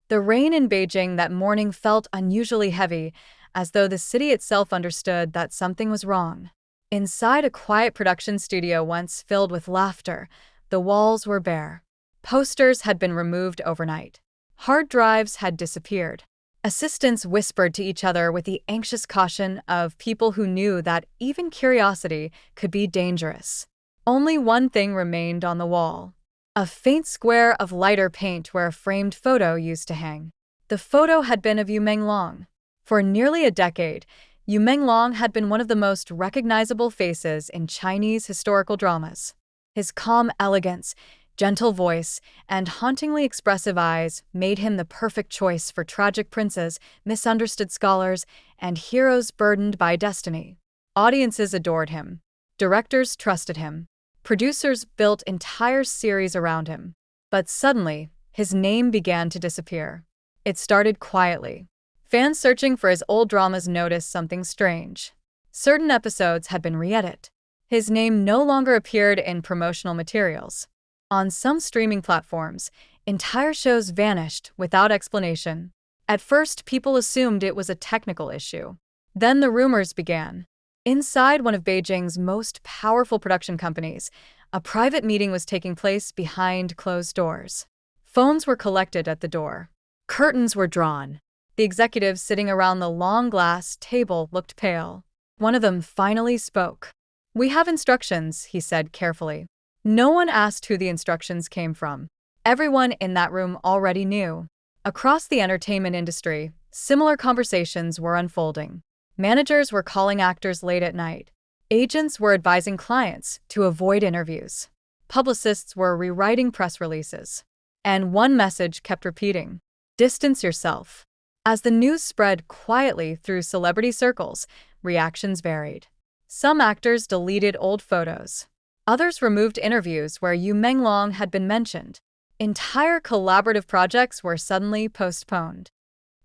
The rain in Beijing that morning felt unusually heavy, as though the city itself understood that something was wrong. Inside a quiet production studio once filled with laughter, the walls were bare. Posters had been removed overnight. Hard drives had disappeared. Assistants whispered to each other with the anxious caution of people who knew that even curiosity could be dangerous. Only one thing remained on the wall: a faint square of lighter paint where a framed photo used to hang. The photo had been of Menglong. For nearly a decade, Menglong had been one of the most recognizable faces in Chinese historical dramas. His calm elegance, gentle voice, and hauntingly expressive eyes made him the perfect choice for tragic princes, misunderstood scholars, and heroes burdened by destiny. Audiences adored him. Directors trusted him. Producers built entire series around him. But suddenly, his name began to disappear. It started quietly. Fans searching for his old dramas noticed something strange. Certain episodes had been re-edited. His name no longer appeared in promotional materials. On some streaming platforms, entire shows vanished without explanation. At first, people assumed it was a technical issue. Then the rumors began. Inside one of Beijing's most powerful production companies, a private meeting was taking place behind closed doors. Phones were collected at the door. Curtains were drawn. The executives sitting around the long glass table looked pale. One of them finally spoke. "We have instructions," he said carefully. No one asked who the instructions came from. Everyone in that room already knew. Across the entertainment industry, similar conversations were unfolding. Managers were calling actors late at night. Agents were advising clients to avoid interviews. Publicists were rewriting press releases. And one message kept repeating: distance yourself. As the news spread quietly through celebrity circles, reactions varied. Some actors deleted old photos. Others removed interviews where Menglong had been mentioned. Entire collaborative projects were suddenly postponed.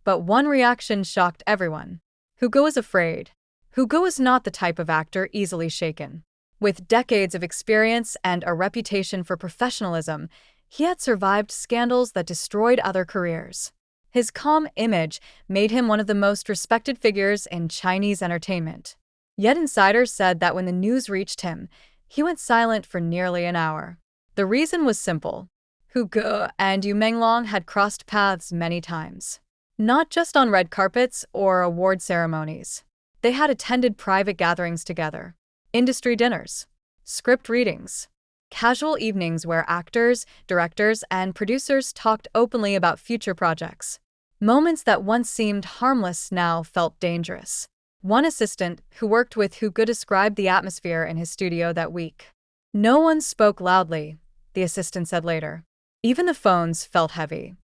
But one reaction shocked everyone. Hugo was afraid. Hugo was not the type of actor easily shaken. With decades of experience and a reputation for professionalism, he had survived scandals that destroyed other careers. His calm image made him one of the most respected figures in Chinese entertainment. Yet insiders said that when the news reached him, he went silent for nearly an hour. The reason was simple. Hugo and Menglong had crossed paths many times. Not just on red carpets or award ceremonies. They had attended private gatherings together. Industry dinners. Script readings. Casual evenings where actors, directors, and producers talked openly about future projects. Moments that once seemed harmless now felt dangerous. One assistant who worked with Hugo described the atmosphere in his studio that week. "No one spoke loudly," the assistant said later. Even the phones felt heavy.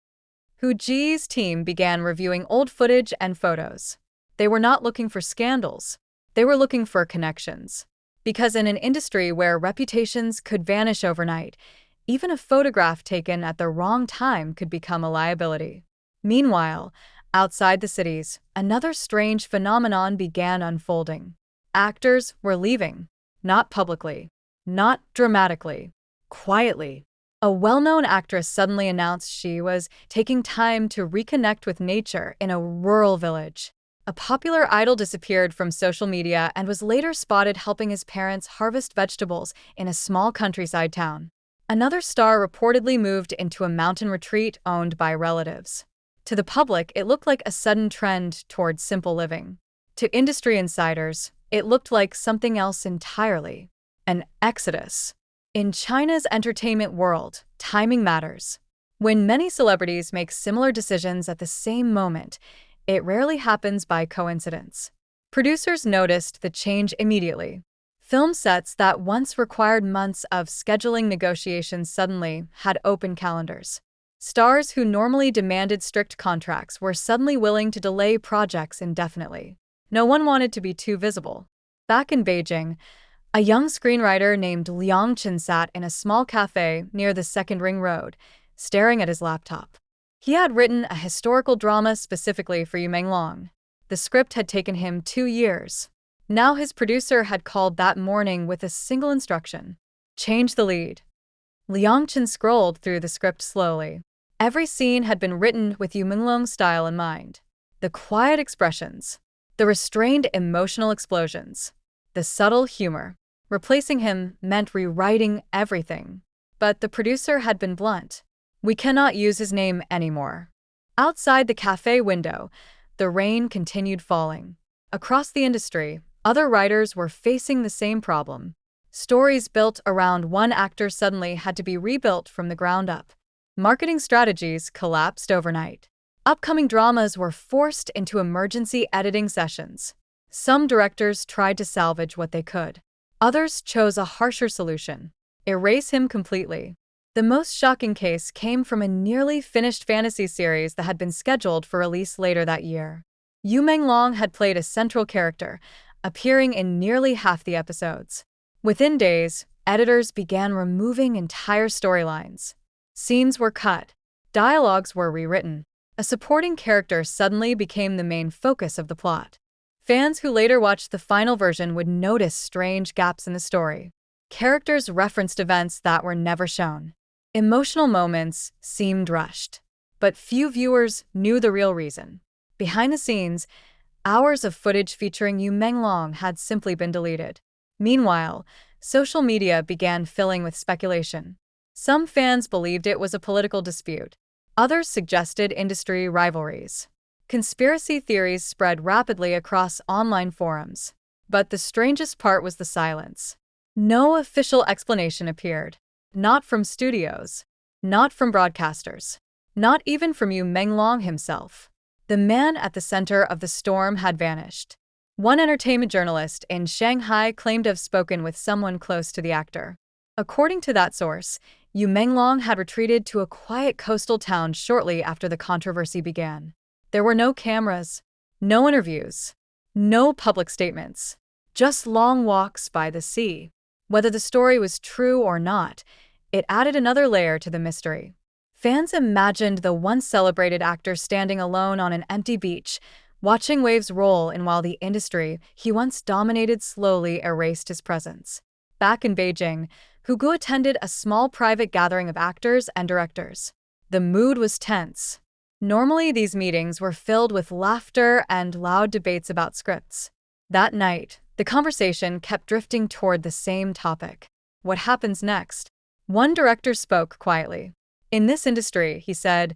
Hugo's team began reviewing old footage and photos. They were not looking for scandals. They were looking for connections. Because in an industry where reputations could vanish overnight, even a photograph taken at the wrong time could become a liability. Meanwhile, outside the cities, another strange phenomenon began unfolding. Actors were leaving. Not publicly. Not dramatically. Quietly. A well-known actress suddenly announced she was taking time to reconnect with nature in a rural village. A popular idol disappeared from social media and was later spotted helping his parents harvest vegetables in a small countryside town. Another star reportedly moved into a mountain retreat owned by relatives. To the public, it looked like a sudden trend toward simple living. To industry insiders, it looked like something else entirely. An exodus. In China's entertainment world, timing matters. When many celebrities make similar decisions at the same moment, it rarely happens by coincidence. Producers noticed the change immediately. Film sets that once required months of scheduling negotiations suddenly had open calendars. Stars who normally demanded strict contracts were suddenly willing to delay projects indefinitely. No one wanted to be too visible. Back in Beijing, a young screenwriter named Liang Chen sat in a small cafe near the Second Ring Road, staring at his laptop. He had written a historical drama specifically for Menglong. The script had taken him 2 years. Now his producer had called that morning with a single instruction: change the lead. Liang Chen scrolled through the script slowly. Every scene had been written with Yu Menglong's style in mind. The quiet expressions, the restrained emotional explosions, the subtle humor. Replacing him meant rewriting everything. But the producer had been blunt. We cannot use his name anymore. Outside the cafe window, the rain continued falling. Across the industry, other writers were facing the same problem. Stories built around one actor suddenly had to be rebuilt from the ground up. Marketing strategies collapsed overnight. Upcoming dramas were forced into emergency editing sessions. Some directors tried to salvage what they could. Others chose a harsher solution: erase him completely. The most shocking case came from a nearly finished fantasy series that had been scheduled for release later that year. Yu Menglong had played a central character, appearing in nearly half the episodes. Within days, editors began removing entire storylines. Scenes were cut. Dialogues were rewritten. A supporting character suddenly became the main focus of the plot. Fans who later watched the final version would notice strange gaps in the story. Characters referenced events that were never shown. Emotional moments seemed rushed. But few viewers knew the real reason. Behind the scenes, hours of footage featuring Yu Menglong had simply been deleted. Meanwhile, social media began filling with speculation. Some fans believed it was a political dispute. Others suggested industry rivalries. Conspiracy theories spread rapidly across online forums. But the strangest part was the silence. No official explanation appeared. Not from studios. Not from broadcasters. Not even from Yu Menglong himself. The man at the center of the storm had vanished. One entertainment journalist in Shanghai claimed to have spoken with someone close to the actor. According to that source, Yu Menglong had retreated to a quiet coastal town shortly after the controversy began. There were no cameras, no interviews, no public statements, just long walks by the sea. Whether the story was true or not, it added another layer to the mystery. Fans imagined the once celebrated actor standing alone on an empty beach, watching waves roll in while the industry he once dominated slowly erased his presence. Back in Beijing, Hugo attended a small private gathering of actors and directors. The mood was tense. Normally, these meetings were filled with laughter and loud debates about scripts. That night, the conversation kept drifting toward the same topic. What happens next? One director spoke quietly. In this industry, he said,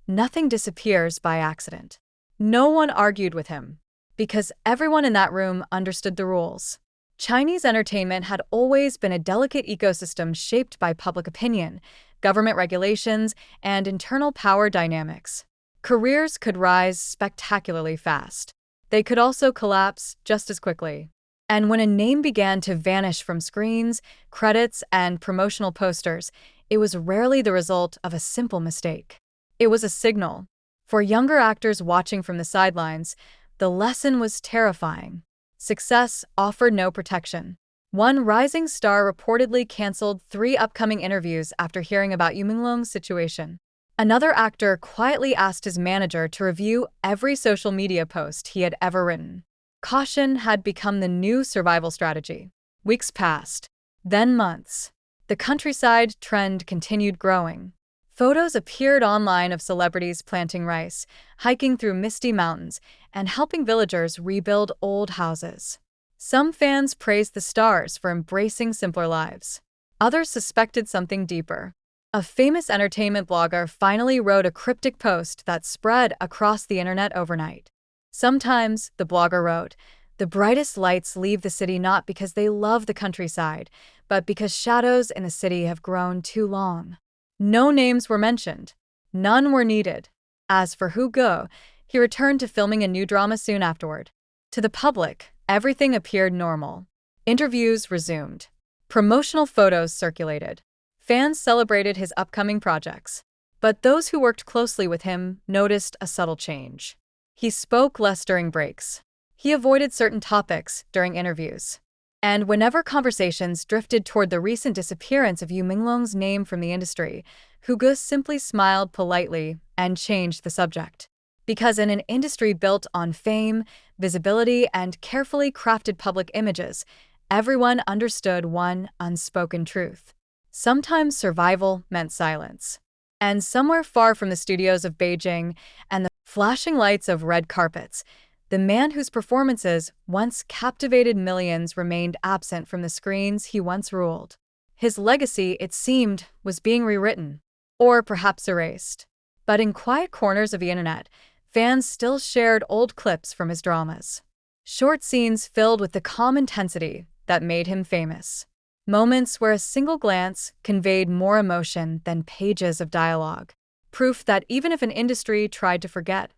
nothing disappears by accident. No one argued with him, because everyone in that room understood the rules. Chinese entertainment had always been a delicate ecosystem shaped by public opinion, government regulations, and internal power dynamics. Careers could rise spectacularly fast. They could also collapse just as quickly. And when a name began to vanish from screens, credits, and promotional posters, it was rarely the result of a simple mistake. It was a signal. For younger actors watching from the sidelines, the lesson was terrifying. Success offered no protection. One rising star reportedly canceled 3 upcoming interviews after hearing about Yu Menglong's situation. Another actor quietly asked his manager to review every social media post he had ever written. Caution had become the new survival strategy. Weeks passed, then months. The countryside trend continued growing. Photos appeared online of celebrities planting rice, hiking through misty mountains, and helping villagers rebuild old houses. Some fans praised the stars for embracing simpler lives. Others suspected something deeper. A famous entertainment blogger finally wrote a cryptic post that spread across the internet overnight. Sometimes, the blogger wrote, the brightest lights leave the city not because they love the countryside, but because shadows in the city have grown too long. No names were mentioned. None were needed. As for Hugo, he returned to filming a new drama soon afterward. To the public, everything appeared normal. Interviews resumed. Promotional photos circulated. Fans celebrated his upcoming projects. But those who worked closely with him noticed a subtle change. He spoke less during breaks. He avoided certain topics during interviews. And whenever conversations drifted toward the recent disappearance of Yu Menglong's name from the industry, Hugo simply smiled politely and changed the subject. Because in an industry built on fame, visibility, and carefully crafted public images, everyone understood one unspoken truth. Sometimes survival meant silence. And somewhere far from the studios of Beijing and the flashing lights of red carpets, the man whose performances once captivated millions remained absent from the screens he once ruled. His legacy, it seemed, was being rewritten, or perhaps erased. But in quiet corners of the internet, fans still shared old clips from his dramas. Short scenes filled with the calm intensity that made him famous. Moments where a single glance conveyed more emotion than pages of dialogue. Proof that even if an industry tried to forget,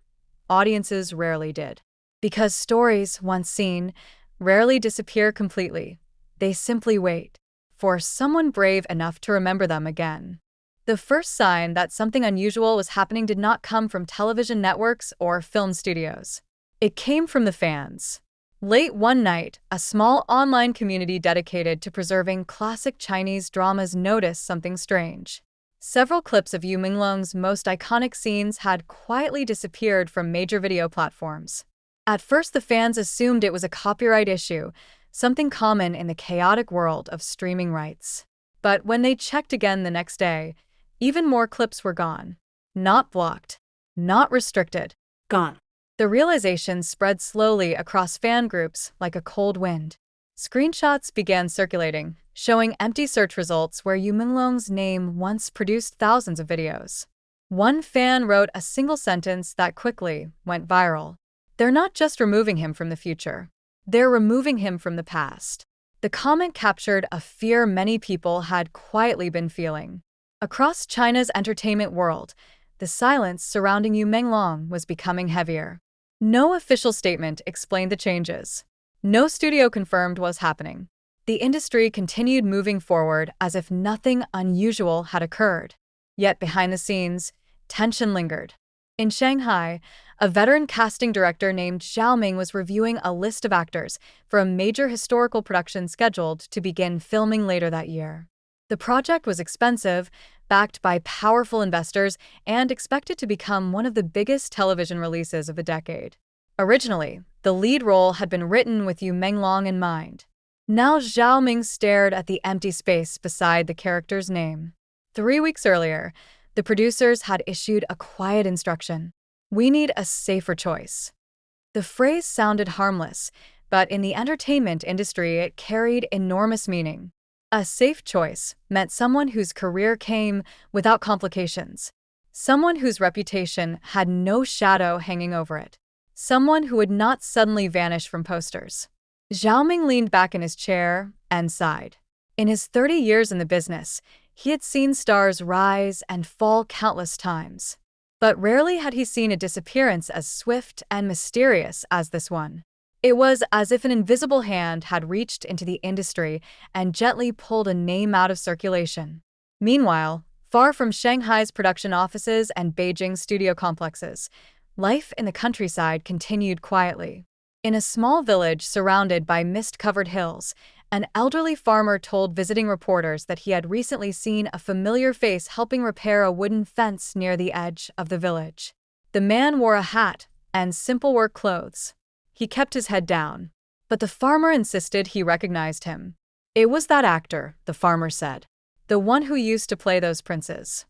audiences rarely did. Because stories, once seen, rarely disappear completely. They simply wait for someone brave enough to remember them again. The first sign that something unusual was happening did not come from television networks or film studios. It came from the fans. Late one night, a small online community dedicated to preserving classic Chinese dramas noticed something strange. Several clips of Menglong's most iconic scenes had quietly disappeared from major video platforms. At first, the fans assumed it was a copyright issue, something common in the chaotic world of streaming rights. But when they checked again the next day, even more clips were gone. Not blocked, not restricted, gone. The realization spread slowly across fan groups like a cold wind. Screenshots began circulating, showing empty search results where Menglong's name once produced thousands of videos. One fan wrote a single sentence that quickly went viral. They're not just removing him from the future. They're removing him from the past. The comment captured a fear many people had quietly been feeling. Across China's entertainment world, the silence surrounding Menglong was becoming heavier. No official statement explained the changes. No studio confirmed what was happening. The industry continued moving forward as if nothing unusual had occurred. Yet behind the scenes, tension lingered. In Shanghai, a veteran casting director named Zhao Ming was reviewing a list of actors for a major historical production scheduled to begin filming later that year. The project was expensive, backed by powerful investors, and expected to become one of the biggest television releases of the decade. Originally, the lead role had been written with Menglong in mind. Now Zhao Ming stared at the empty space beside the character's name. 3 weeks earlier, the producers had issued a quiet instruction. We need a safer choice. The phrase sounded harmless, but in the entertainment industry it carried enormous meaning. A safe choice meant someone whose career came without complications. Someone whose reputation had no shadow hanging over it. Someone who would not suddenly vanish from posters. Zhao Ming leaned back in his chair and sighed. In his 30 years in the business, he had seen stars rise and fall countless times. But rarely had he seen a disappearance as swift and mysterious as this one. It was as if an invisible hand had reached into the industry and gently pulled a name out of circulation. Meanwhile, far from Shanghai's production offices and Beijing's studio complexes, life in the countryside continued quietly. In a small village surrounded by mist-covered hills, an elderly farmer told visiting reporters that he had recently seen a familiar face helping repair a wooden fence near the edge of the village. The man wore a hat and simple work clothes. He kept his head down, but the farmer insisted he recognized him. It was that actor, the farmer said, the one who used to play those princes.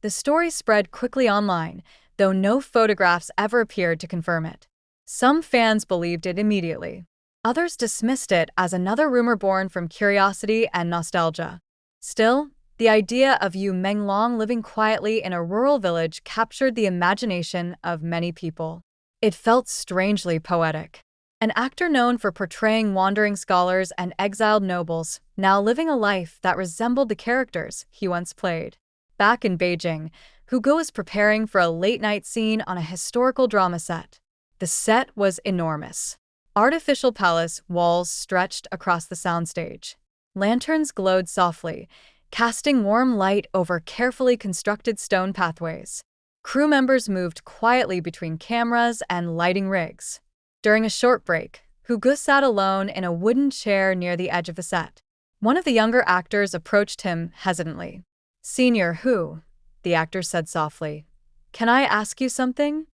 The story spread quickly online, though no photographs ever appeared to confirm it. Some fans believed it immediately. Others dismissed it as another rumor born from curiosity and nostalgia. Still, the idea of Menglong living quietly in a rural village captured the imagination of many people. It felt strangely poetic. An actor known for portraying wandering scholars and exiled nobles, now living a life that resembled the characters he once played. Back in Beijing, Hugo was preparing for a late-night scene on a historical drama set. The set was enormous. Artificial palace walls stretched across the soundstage. Lanterns glowed softly, casting warm light over carefully constructed stone pathways. Crew members moved quietly between cameras and lighting rigs. During a short break, Hugo sat alone in a wooden chair near the edge of the set. One of the younger actors approached him hesitantly. "Senior Hu," the actor said softly, "can I ask you something?"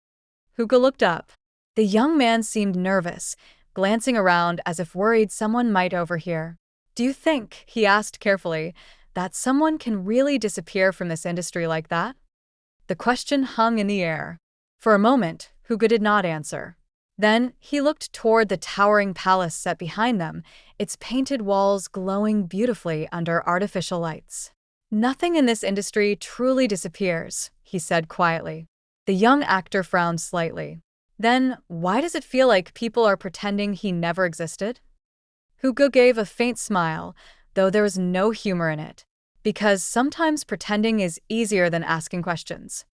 Hugo looked up. The young man seemed nervous, glancing around as if worried someone might overhear. "Do you think," he asked carefully, that someone can really disappear from this industry like that? The question hung in the air. For a moment, Hugo did not answer. Then he looked toward the towering palace set behind them, its painted walls glowing beautifully under artificial lights. "Nothing in this industry truly disappears," he said quietly. The young actor frowned slightly. "Then, why does it feel like people are pretending he never existed?" Hugo gave a faint smile, though there was no humor in it. "Because sometimes pretending is easier than asking questions."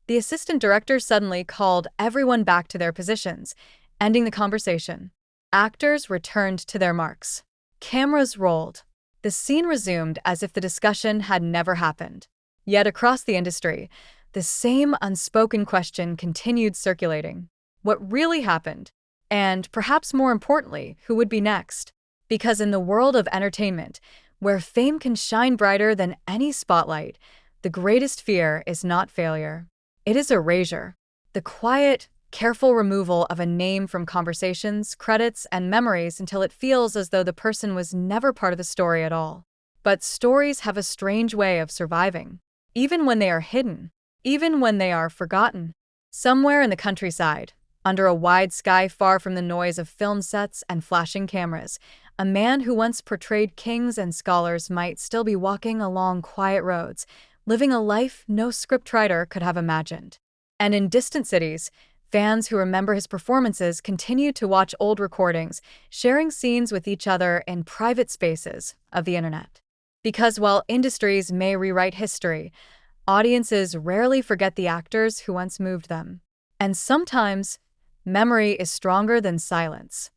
The assistant director suddenly called everyone back to their positions, ending the conversation. Actors returned to their marks. Cameras rolled. The scene resumed as if the discussion had never happened. Yet across the industry, the same unspoken question continued circulating. What really happened? And, perhaps more importantly, who would be next? Because in the world of entertainment, where fame can shine brighter than any spotlight, the greatest fear is not failure. It is erasure. The quiet, careful removal of a name from conversations, credits, and memories until it feels as though the person was never part of the story at all. But stories have a strange way of surviving, even when they are hidden, even when they are forgotten. Somewhere in the countryside, under a wide sky far from the noise of film sets and flashing cameras, a man who once portrayed kings and scholars might still be walking along quiet roads, living a life no scriptwriter could have imagined. And in distant cities, fans who remember his performances continue to watch old recordings, sharing scenes with each other in private spaces of the internet. Because while industries may rewrite history, audiences rarely forget the actors who once moved them. And sometimes, memory is stronger than silence.